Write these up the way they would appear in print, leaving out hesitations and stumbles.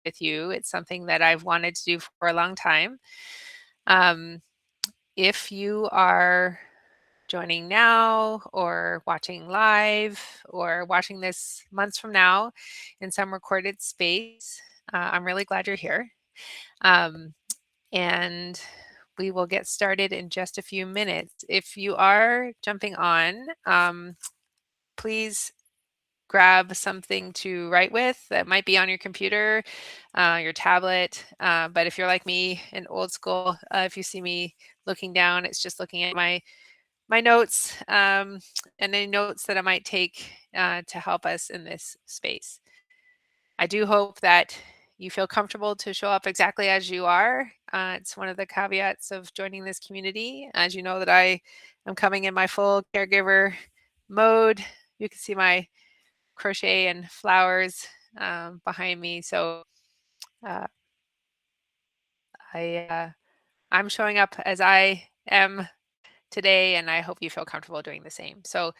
with you. It's something that I've wanted to do for a long time. Um, if you are joining now or watching live or watching this months from now in some recorded space, I'm really glad you're here. Um, and we will get started in just a few minutes. If you are jumping on, please grab something to write with that might be on your computer, your tablet. But if you're like me and old school, if you see me looking down, it's just looking at my notes and any notes that I might take to help us in this space. I do hope that you feel comfortable to show up exactly as you are. It's one of the caveats of joining this community. As you know that I am coming in my full caregiver mode. You can see my crochet and flowers behind me. So uh, I'm showing up as I am today, and I hope you feel comfortable doing the same. So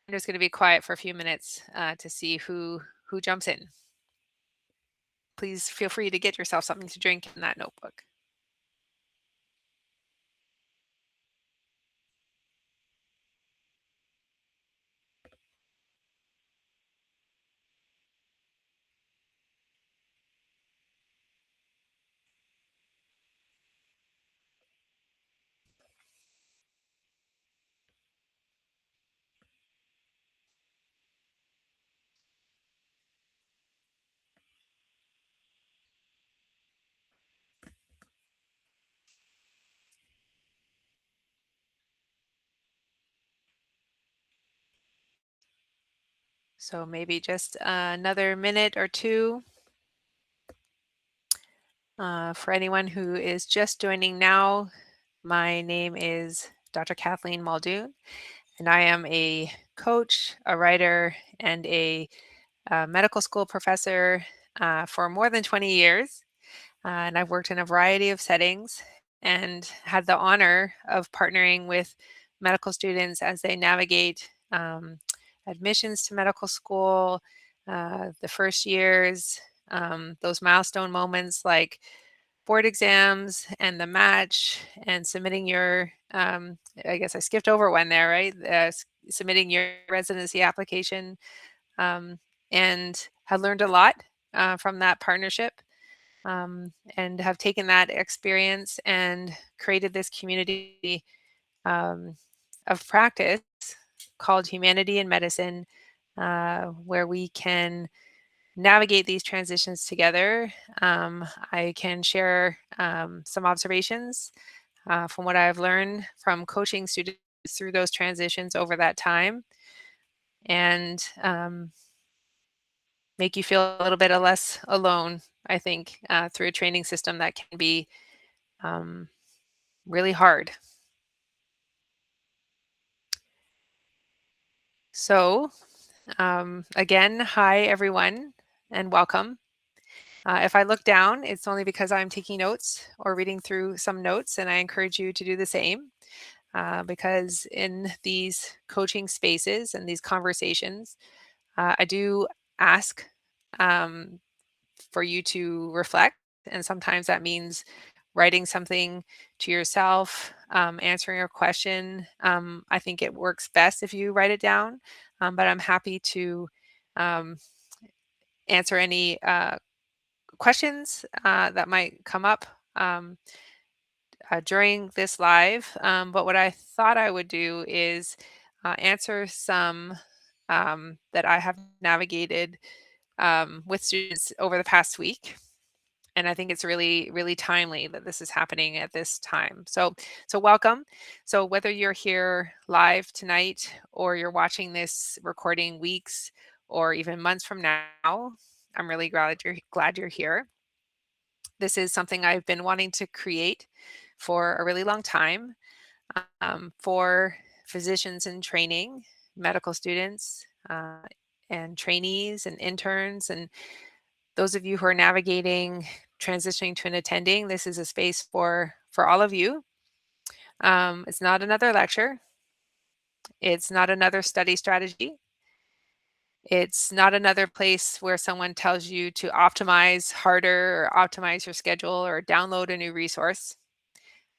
I'm just going to be quiet for a few minutes to see who jumps in. Please feel free to get yourself something to drink in that notebook. So maybe just another minute or two. For anyone who is just joining now, my name is Dr. Kathleen Muldoon, and I am a coach, a writer, and a medical school professor for more than 20 years. And I've worked in a variety of settings and had the honor of partnering with medical students as they navigate admissions to medical school, the first years, those milestone moments like board exams and the match and submitting your, I guess I skipped over one there, right? Submitting your residency application, um, and have learned a lot from that partnership, and have taken that experience and created this community um, of practice called Humanity in Medicine, where we can navigate these transitions together. I can share some observations from what I've learned from coaching students through those transitions over that time, and make you feel a little bit less alone, I think, through a training system that can be um, really hard. So, again, hi everyone, and welcome. If I look down, it's only because I'm taking notes or reading through some notes, and I encourage you to do the same. Because in these coaching spaces and these conversations, I do ask um, for you to reflect. And sometimes that means writing something to yourself, answering a question. I think it works best if you write it down, but I'm happy to um, answer any questions that might come up during this live. But what I thought I would do is answer some that I have navigated with students over the past week. And I think it's really, really timely that this is happening at this time. So welcome. So whether you're here live tonight or you're watching this recording weeks or even months from now, I'm really glad you're here. This is something I've been wanting to create for a really long time, for physicians in training, medical students, and trainees and interns, and those of you who are navigating transitioning to an attending. This is a space for all of you. It's not another lecture. It's not another study strategy. It's not another place where someone tells you to optimize harder or optimize your schedule or download a new resource.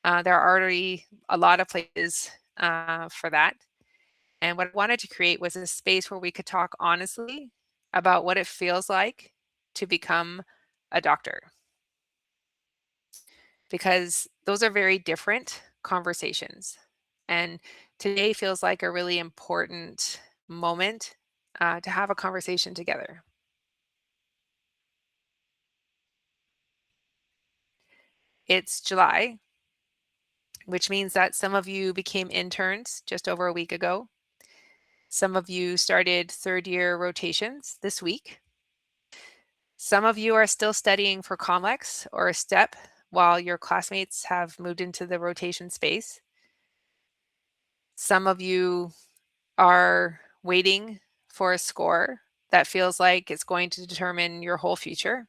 There are already a lot of places for that. And what I wanted to create was a space where we could talk honestly about what it feels like to become a doctor, because those are very different conversations. And today feels like a really important moment to have a conversation together. It's July, which means that some of you became interns just over a week ago. Some of you started third year rotations this week. Some of you are still studying for COMLEX or a STEP while your classmates have moved into the rotation space. Some of you are waiting for a score that feels like it's going to determine your whole future.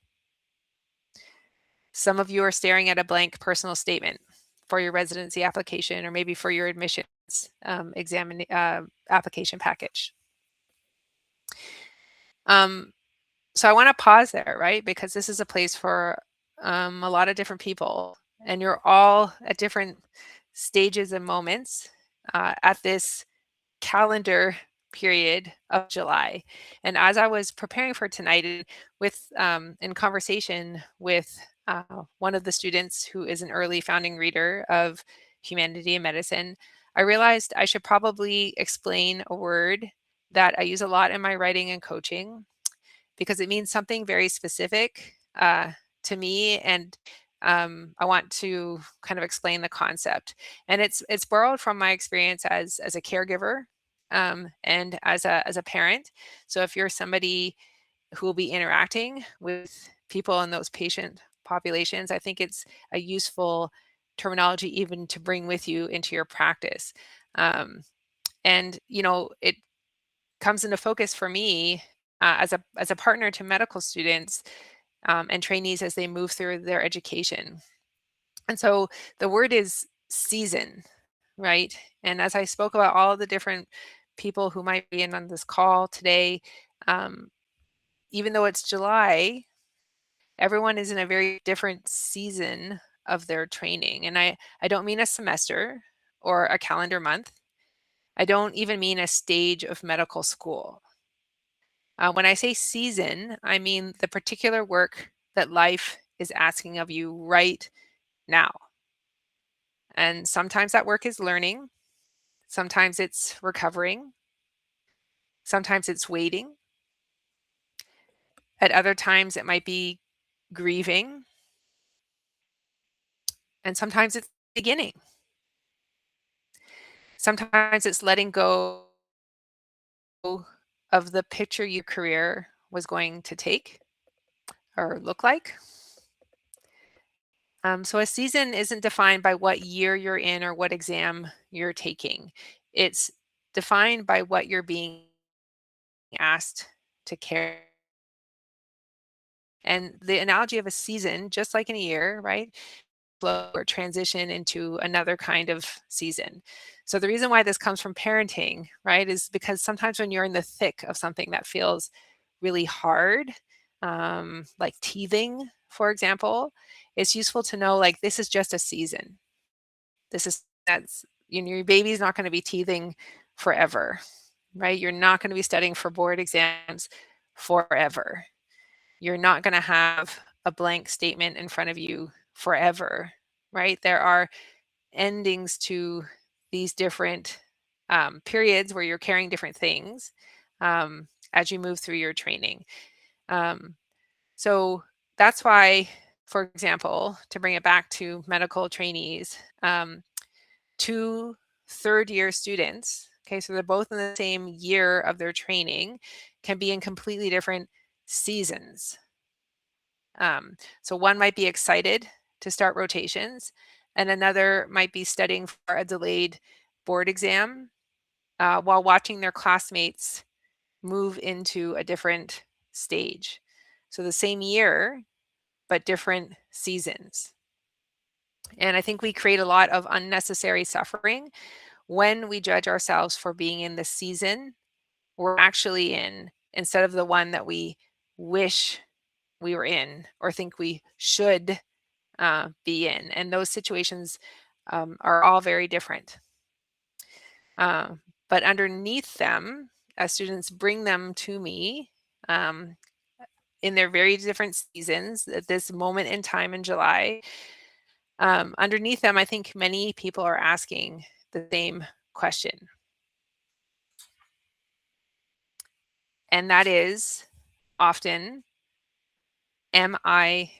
Some of you are staring at a blank personal statement for your residency application or maybe for your admissions application package. Um, so I want to pause there, right? Because this is a place for a lot of different people, and you're all at different stages and moments at this calendar period of July. And as I was preparing for tonight, with in conversation with one of the students who is an early founding reader of Humanity and Medicine, I realized I should probably explain a word that I use a lot in my writing and coaching because it means something very specific to me, and I want to kind of explain the concept. And it's borrowed from my experience as a caregiver and as a parent. So if you're somebody who will be interacting with people in those patient populations, I think it's a useful terminology even to bring with you into your practice. Um, and it comes into focus for me as a partner to medical students and trainees as they move through their education. And so the word is season, right? And as I spoke about all of the different people who might be in on this call today, um, even though it's July, everyone is in a very different season of their training. And I don't mean a semester or a calendar month. I don't even mean a stage of medical school. When I say season, I mean the particular work that life is asking of you right now. And sometimes that work is learning, sometimes it's recovering, sometimes it's waiting. At other times, it might be grieving, and sometimes it's beginning. Sometimes it's letting go of the picture your career was going to take or look like. So a season isn't defined by what year you're in or what exam you're taking. It's defined by what you're being asked to care. And the analogy of a season, just like in a year, right? Flow or transition into another kind of season. So the reason why this comes from parenting, right, is because sometimes when you're in the thick of something that feels really hard, like teething, for example, it's useful to know like this is just a season. This is that's your baby's not going to be teething forever, right? You're not going to be studying for board exams forever. You're not going to have a blank statement in front of you forever, right? There are endings to these different periods where you're carrying different things as you move through your training. Um, so that's why, for example, to bring it back to medical trainees, two third year students, okay, so they're both in the same year of their training, can be in completely different seasons. So one might be excited to start rotations, and another might be studying for a delayed board exam while watching their classmates move into a different stage. So the same year, but different seasons. And I think we create a lot of unnecessary suffering when we judge ourselves for being in the season we're actually in instead of the one that we wish we were in or think we should be in. And those situations are all very different. But underneath them, as students bring them to me um, in their very different seasons at this moment in time in July, underneath them, I think many people are asking the same question. And that is often, am I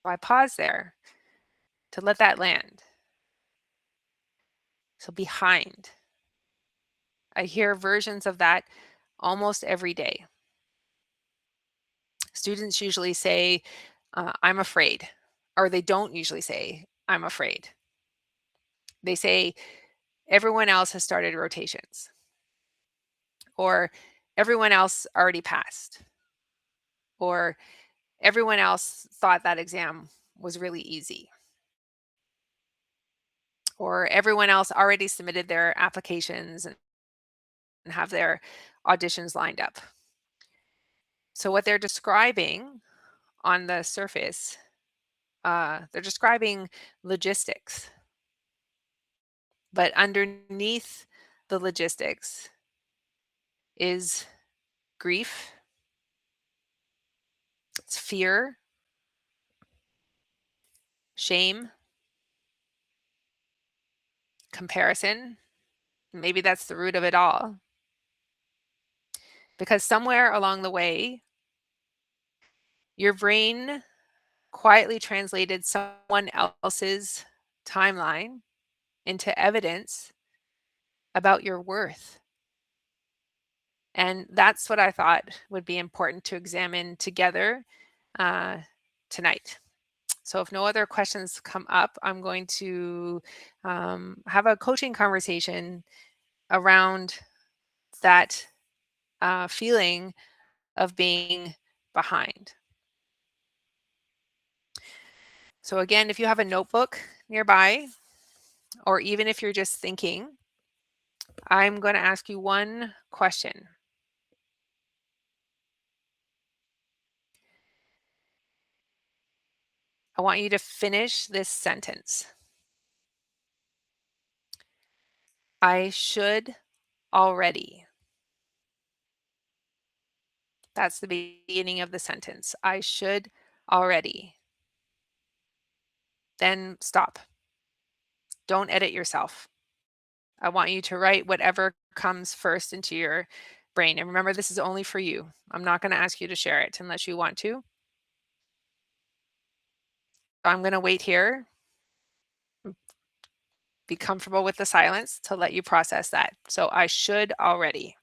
I pause there to let that land. So behind. I hear versions of that almost every day. Students usually say, I'm afraid, or they don't usually say, I'm afraid. They say, everyone else has started rotations, or everyone else already passed, or everyone else thought that exam was really easy, or everyone else already submitted their applications and have their auditions lined up. So, what they're describing on the surface, they're describing logistics, but underneath the logistics is grief, it's fear, shame, comparison. Maybe that's the root of it all. Because somewhere along the way, your brain quietly translated someone else's timeline into evidence about your worth. And that's what I thought would be important to examine together uh, tonight. So if no other questions come up, I'm going to have a coaching conversation around that feeling of being behind. So again, if you have a notebook nearby, or even if you're just thinking, I'm going to ask you one question. I want you to finish this sentence. I should already. That's the beginning of the sentence. I should already. Then stop. Don't edit yourself. I want you to write whatever comes first into your brain. And remember, this is only for you. I'm not going to ask you to share it unless you want to. I'm going to wait here, be comfortable with the silence to let you process that. So I should already.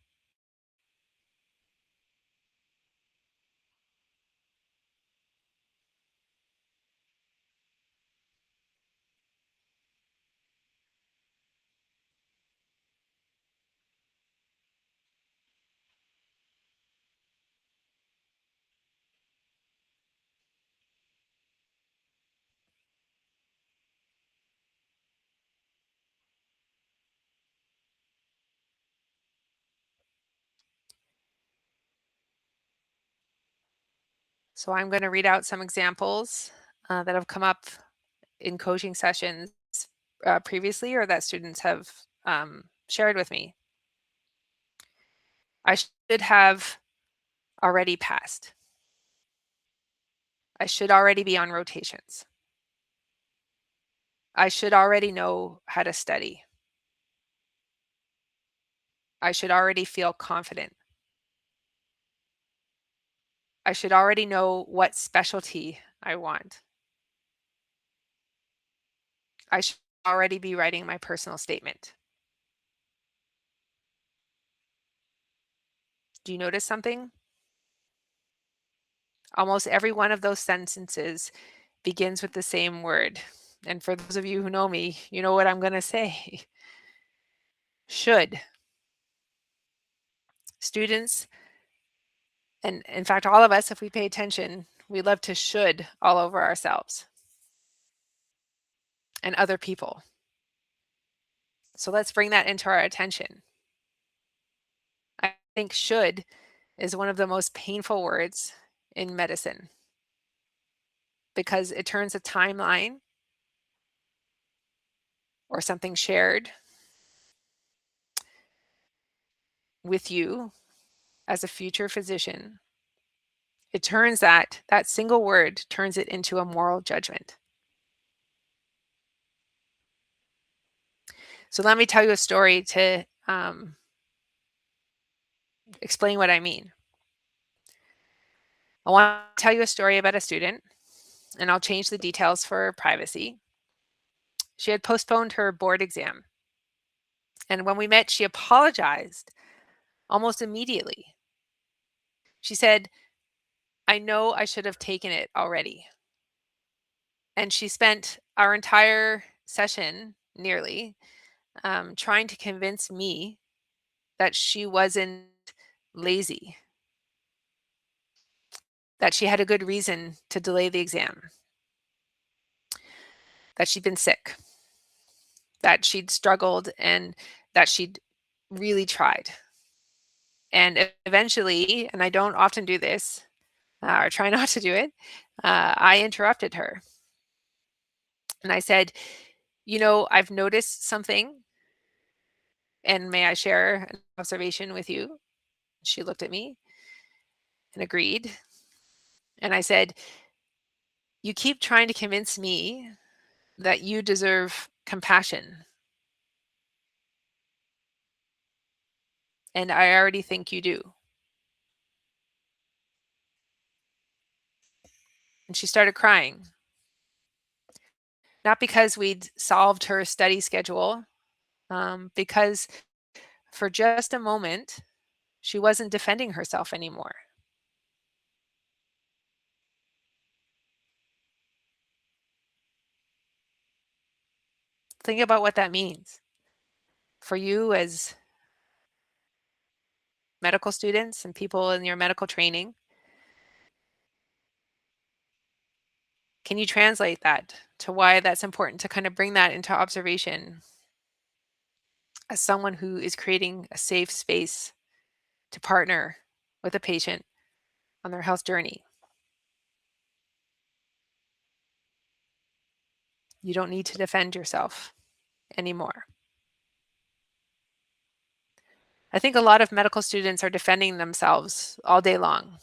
So I'm going to read out some examples that have come up in coaching sessions previously or that students have shared with me. I should have already passed. I should already be on rotations. I should already know how to study. I should already feel confident. I should already know what specialty I want. I should already be writing my personal statement. Do you notice something? Almost every one of those sentences begins with the same word. And for those of you who know me, you know what I'm going to say. Should. Students, and in fact, all of us, if we pay attention, we love to should all over ourselves. and other people. So let's bring that into our attention. I think should is one of the most painful words in medicine because it turns a timeline or something shared with you as a future physician. It turns that single word turns it into a moral judgment. So let me tell you a story to explain what I mean. I want to tell you a story about a student, and I'll change the details for privacy. She had postponed her board exam. And when we met, she apologized almost immediately. She said, I know I should have taken it already. And she spent our entire session nearly trying to convince me that she wasn't lazy, that she had a good reason to delay the exam, that she'd been sick, that she'd struggled, and that she'd really tried. And eventually, and I don't often do this, or try not to do it, I interrupted her. And I said, I've noticed something, and may I share an observation with you? She looked at me and agreed. And I said, you keep trying to convince me that you deserve compassion. And I already think you do. And she started crying. Not because we'd solved her study schedule, because for just a moment, she wasn't defending herself anymore. Think about what that means for you as medical students and people in your medical training. Can you translate that to why that's important to kind of bring that into observation as someone who is creating a safe space to partner with a patient on their health journey? You don't need to defend yourself anymore. I think a lot of medical students are defending themselves all day long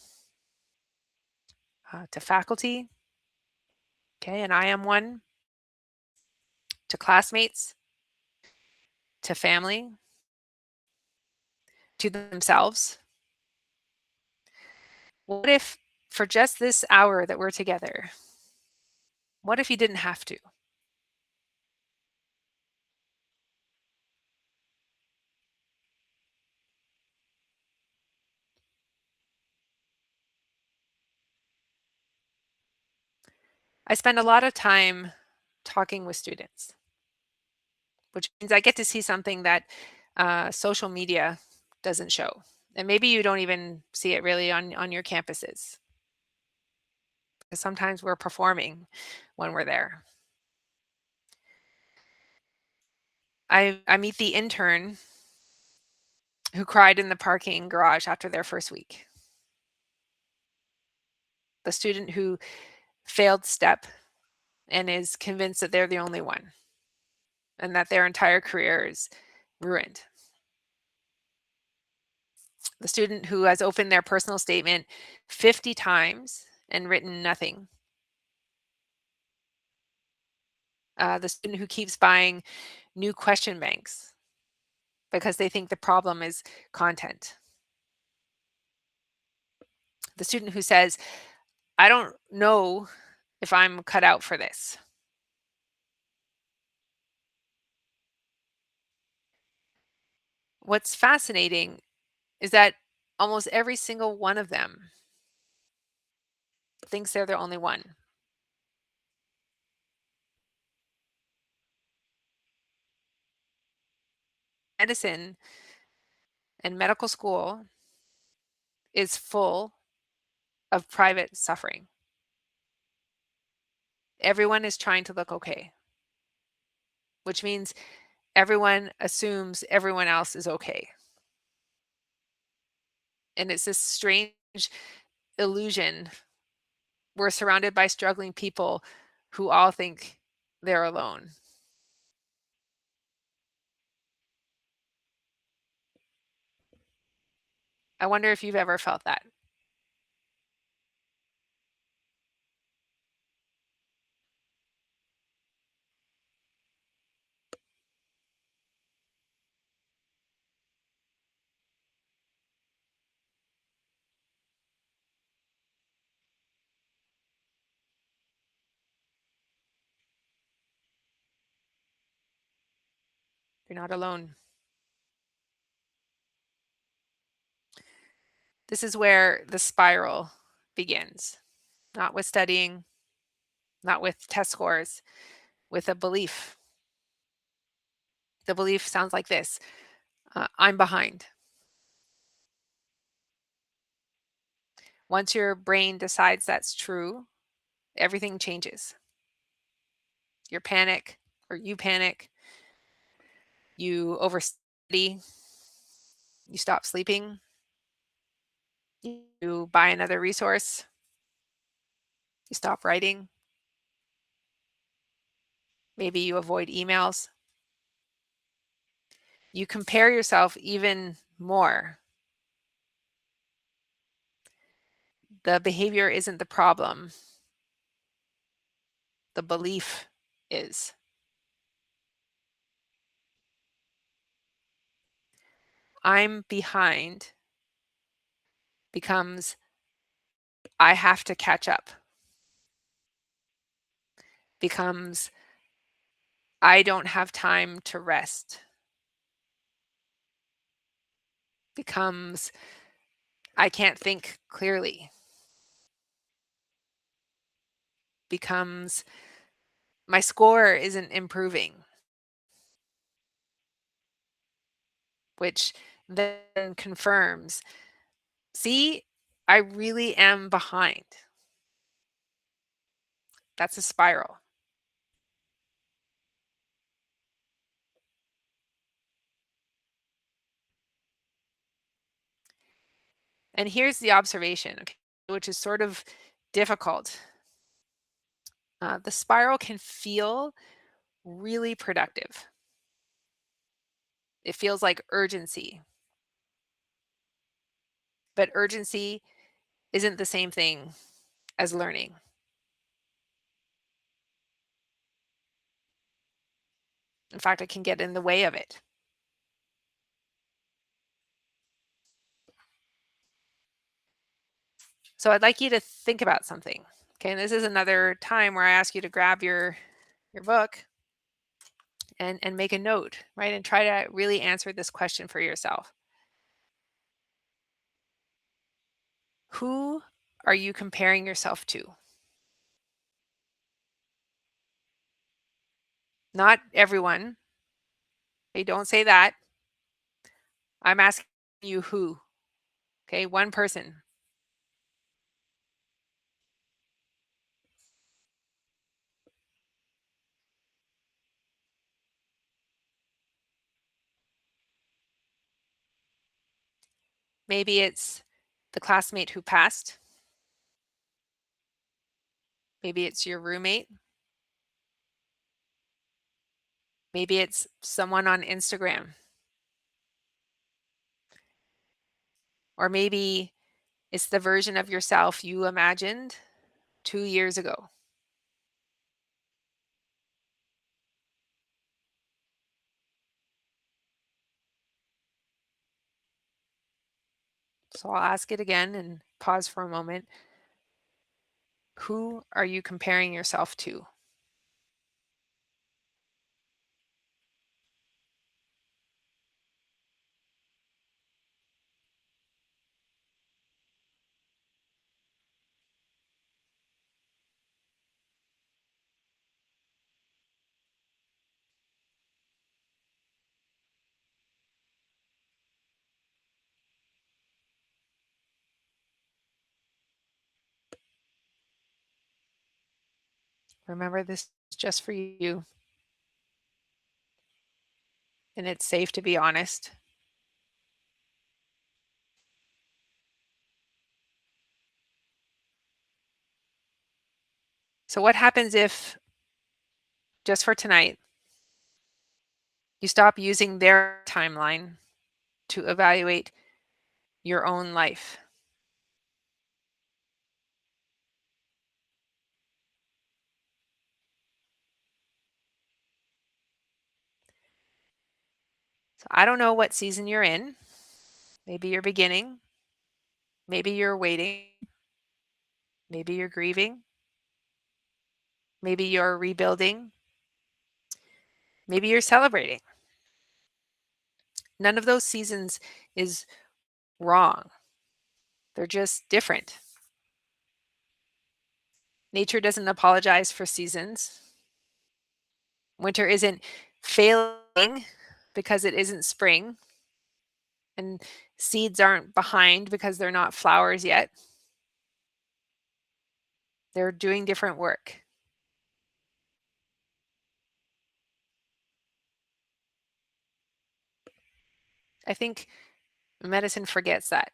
to faculty, okay, and I am one, to classmates, to family, to themselves. What if for just this hour that we're together, what if you didn't have to? I spend a lot of time talking with students, which means I get to see something that social media doesn't show. And maybe you don't even see it really on your campuses, because sometimes we're performing when we're there. I meet the intern who cried in the parking garage after their first week, the student who failed step and is convinced that they're the only one and that their entire career is ruined. The student who has opened their personal statement 50 times and written nothing. The student who keeps buying new question banks because they think the problem is content. The student who says, I don't know if I'm cut out for this. What's fascinating is that almost every single one of them thinks they're the only one. Medicine and medical school is full of private suffering. Everyone is trying to look okay. which means everyone assumes everyone else is okay. And it's this strange illusion. We're surrounded by struggling people who all think they're alone. I wonder if you've ever felt that. You're not alone. This is where the spiral begins, not with studying, not with test scores, with a belief. The belief sounds like this: I'm behind. Once your brain decides that's true, everything changes. You panic, you overstudy, you stop sleeping, you buy another resource, you stop writing, maybe you avoid emails. You compare yourself even more. The behavior isn't the problem, the belief is. I'm behind becomes I have to catch up, becomes I don't have time to rest, becomes I can't think clearly, becomes my score isn't improving, which then confirms, see, I really am behind. That's a spiral. And here's the observation, okay, which is sort of difficult. The spiral can feel really productive. It feels like urgency, but urgency isn't the same thing as learning. In fact, it can get in the way of it. So I'd like you to think about something. Okay, and this is another time where I ask you to grab your book and make a note, right? And try to really answer this question for yourself. Who are you comparing yourself to? Not everyone. Okay, don't say that. I'm asking you who. Okay, one person. Maybe it's the classmate who passed. Maybe it's your roommate. Maybe it's someone on Instagram. Or maybe it's the version of yourself you imagined 2 years ago. So I'll ask it again and pause for a moment. Who are you comparing yourself to? Remember, this is just for you. and it's safe to be honest. So, what happens if, just for tonight, you stop using their timeline to evaluate your own life? So, I don't know what season you're in. Maybe you're beginning, maybe you're waiting, maybe you're grieving, maybe you're rebuilding, maybe you're celebrating. None of those seasons is wrong, they're just different. Nature doesn't apologize for seasons. Winter isn't failing because it isn't spring, and seeds aren't behind because they're not flowers yet. They're doing different work. I think medicine forgets that.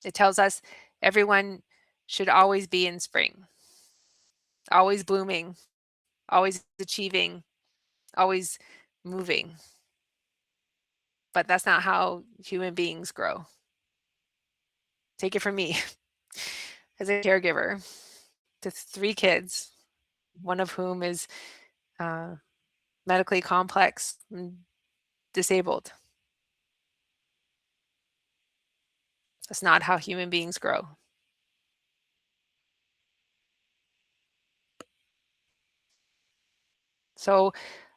It tells us everyone should always be in spring, always blooming, always achieving, always moving. But that's not how human beings grow. Take it from me as a caregiver to 3 kids, one of whom is uh, medically complex and disabled. That's not how human beings grow. So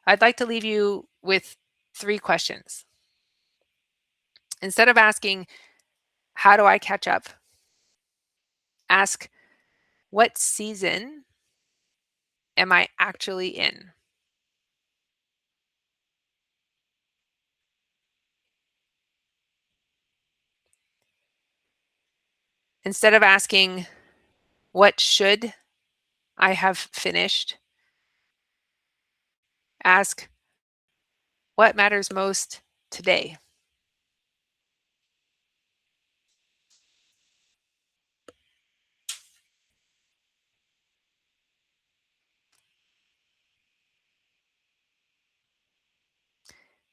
I'd like to leave you with 3 questions. Instead of asking, how do I catch up? Ask, what season am I actually in? Instead of asking, what should I have finished? Ask, what matters most today?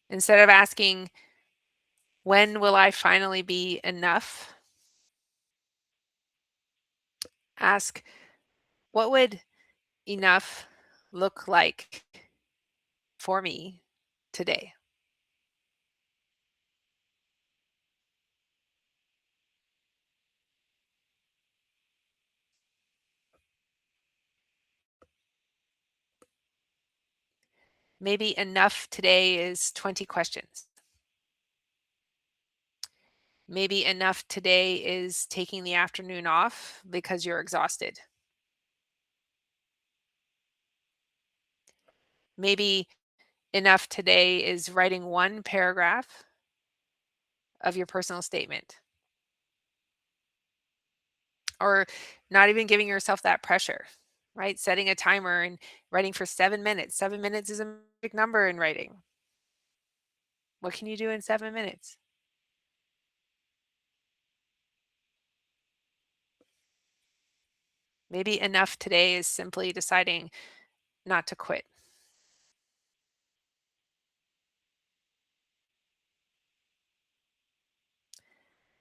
Instead of asking, when will I finally be enough? Ask, what would enough look like for me today? Maybe enough today is 20 questions. Maybe enough today is taking the afternoon off because you're exhausted. Maybe enough today is writing 1 paragraph of your personal statement, or not even giving yourself that pressure, right? Setting a timer and writing for 7 minutes. 7 minutes is a magic number in writing. What can you do in 7 minutes? Maybe enough today is simply deciding not to quit.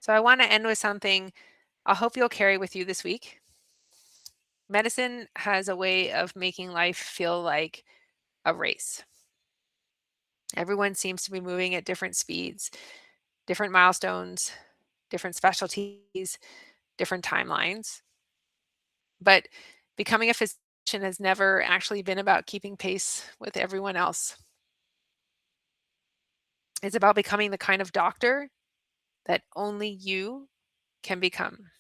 So I want to end with something I hope you'll carry with you this week. Medicine has a way of making life feel like a race. Everyone seems to be moving at different speeds, different milestones, different specialties, different timelines. But becoming a physician has never actually been about keeping pace with everyone else. It's about becoming the kind of doctor that only you can become.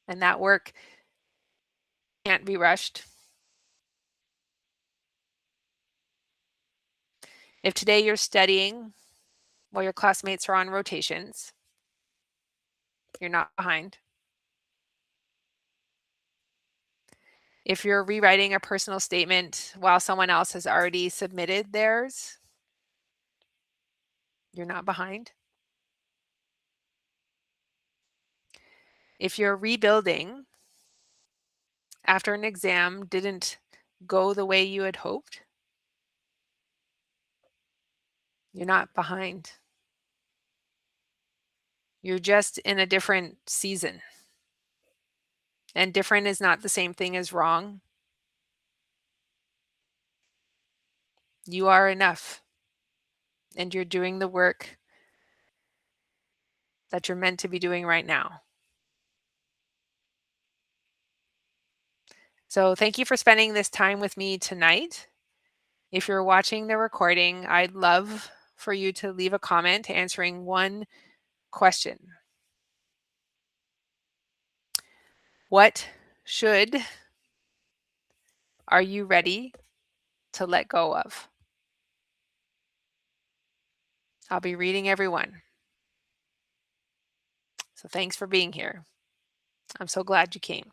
And that work can't be rushed. If today you're studying while your classmates are on rotations, you're not behind. If you're rewriting a personal statement while someone else has already submitted theirs, you're not behind. If you're rebuilding after an exam didn't go the way you had hoped, you're not behind. You're just in a different season. And different is not the same thing as wrong. You are enough, and you're doing the work that you're meant to be doing right now. So thank you for spending this time with me tonight. If you're watching the recording, I'd love for you to leave a comment answering one question. What should are you ready to let go of? I'll be reading everyone. So thanks for being here. I'm so glad you came.